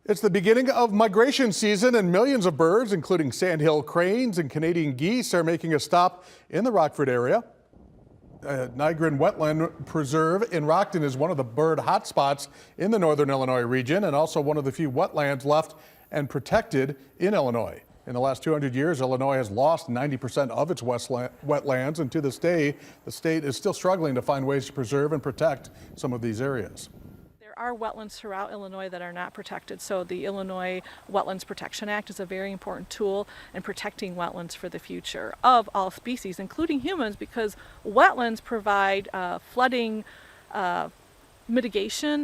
It's the beginning of migration season, and millions of birds, including sandhill cranes and Canadian geese, are making a stop in the Rockford area. Migrating Wetland Preserve in Rockton is one of the bird hotspots in the northern Illinois region and also one of the few wetlands left and protected in Illinois. In the last 200 years, Illinois has lost 90% of its wetlands, and to this day, the state is still struggling to find ways to preserve and protect some of these areas. There are wetlands throughout Illinois that are not protected, so the Illinois Wetlands Protection Act is a very important tool in protecting wetlands for the future of all species, including humans, because wetlands provide flooding mitigation.